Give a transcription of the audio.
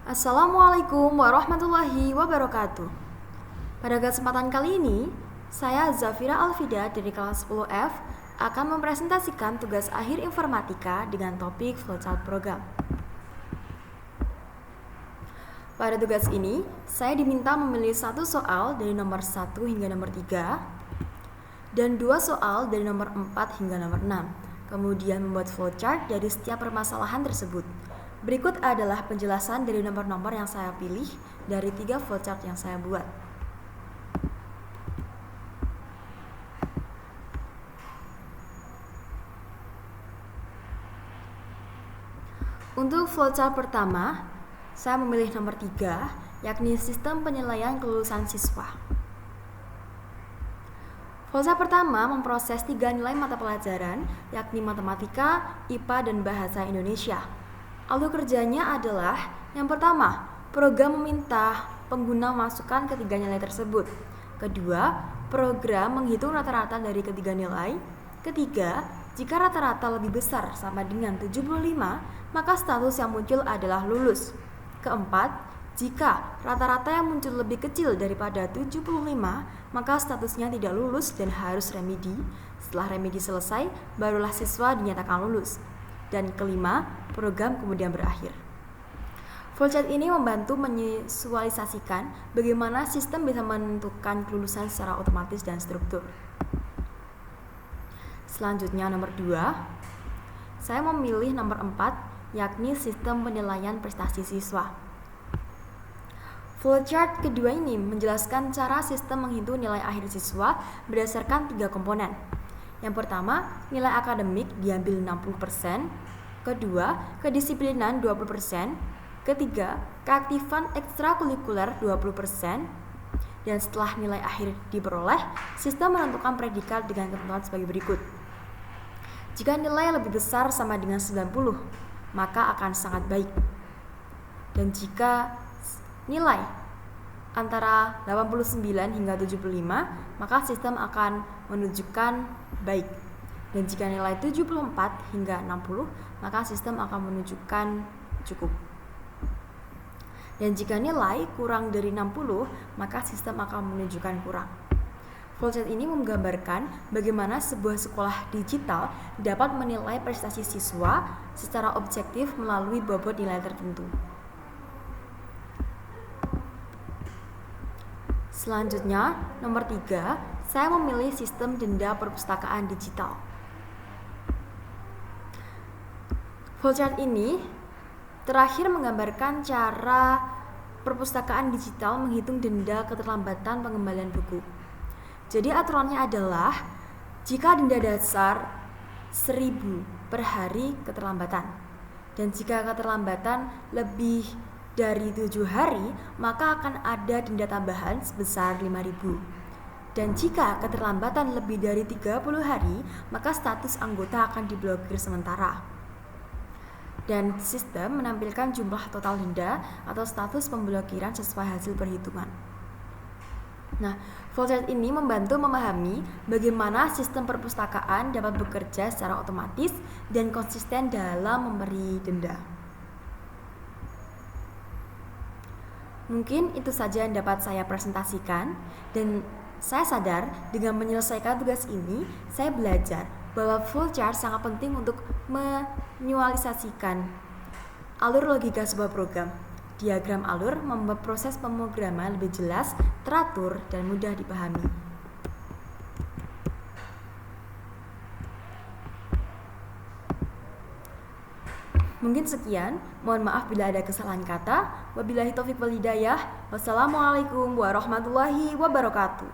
Assalamualaikum warahmatullahi wabarakatuh. Pada kesempatan kali ini, saya Zafira Alfida dari kelas 10F akan mempresentasikan tugas akhir informatika dengan topik flowchart program. Pada tugas ini, saya diminta memilih satu soal dari nomor 1 hingga nomor 3 dan dua soal dari nomor 4 hingga nomor 6. Kemudian membuat flowchart dari setiap permasalahan tersebut. Berikut adalah penjelasan dari nomor-nomor yang saya pilih dari 3 flowchart yang saya buat. Untuk flowchart pertama, saya memilih nomor 3, yakni sistem penilaian kelulusan siswa. Flowchart pertama memproses 3 nilai mata pelajaran, yakni matematika, IPA, dan bahasa Indonesia. Alur kerjanya adalah yang pertama, program meminta pengguna masukkan ketiga nilai tersebut. Kedua, program menghitung rata-rata dari ketiga nilai. Ketiga, jika rata-rata lebih besar sama dengan 75, maka status yang muncul adalah lulus. Keempat, jika rata-rata yang muncul lebih kecil daripada 75, maka statusnya tidak lulus dan harus remedi. Setelah remedi selesai, barulah siswa dinyatakan lulus. Dan kelima, program kemudian berakhir. Flowchart ini membantu menvisualisasikan bagaimana sistem bisa menentukan kelulusan secara otomatis dan struktur. Selanjutnya nomor 2, saya memilih nomor 4, yakni sistem penilaian prestasi siswa. Flowchart kedua ini menjelaskan cara sistem menghitung nilai akhir siswa berdasarkan 3 komponen. Yang pertama, nilai akademik diambil 60%, kedua, kedisiplinan 20%, ketiga, keaktifan ekstrakurikuler 20%, dan setelah nilai akhir diperoleh, sistem menentukan predikat dengan ketentuan sebagai berikut. Jika nilai lebih besar sama dengan 90, maka akan sangat baik. Dan jika nilai antara 89 hingga 75, maka sistem akan menunjukkan baik. Dan jika nilai 74 hingga 60, maka sistem akan menunjukkan cukup. Dan jika nilai kurang dari 60, maka sistem akan menunjukkan kurang. Flowchart ini menggambarkan bagaimana sebuah sekolah digital dapat menilai prestasi siswa secara objektif melalui bobot nilai tertentu. Selanjutnya, nomor 3, saya memilih sistem denda perpustakaan digital. Flowchart ini terakhir menggambarkan cara perpustakaan digital menghitung denda keterlambatan pengembalian buku. Jadi aturannya adalah jika denda dasar 1.000 per hari keterlambatan, dan jika keterlambatan lebih dari 7 hari, maka akan ada denda tambahan sebesar 5.000. Dan jika keterlambatan lebih dari 30 hari, maka status anggota akan diblokir sementara. Dan sistem menampilkan jumlah total denda atau status pemblokiran sesuai hasil perhitungan. Nah, flowchart ini membantu memahami bagaimana sistem perpustakaan dapat bekerja secara otomatis dan konsisten dalam memberi denda. Mungkin itu saja yang dapat saya presentasikan, dan saya sadar dengan menyelesaikan tugas ini, saya belajar bahwa flowchart sangat penting untuk menvisualisasikan alur logika sebuah program. Diagram alur membuat proses pemrograman lebih jelas, teratur, dan mudah dipahami. Mungkin sekian, mohon maaf bila ada kesalahan kata. Wabillahi taufiq wal hidayah. Wassalamualaikum warahmatullahi wabarakatuh.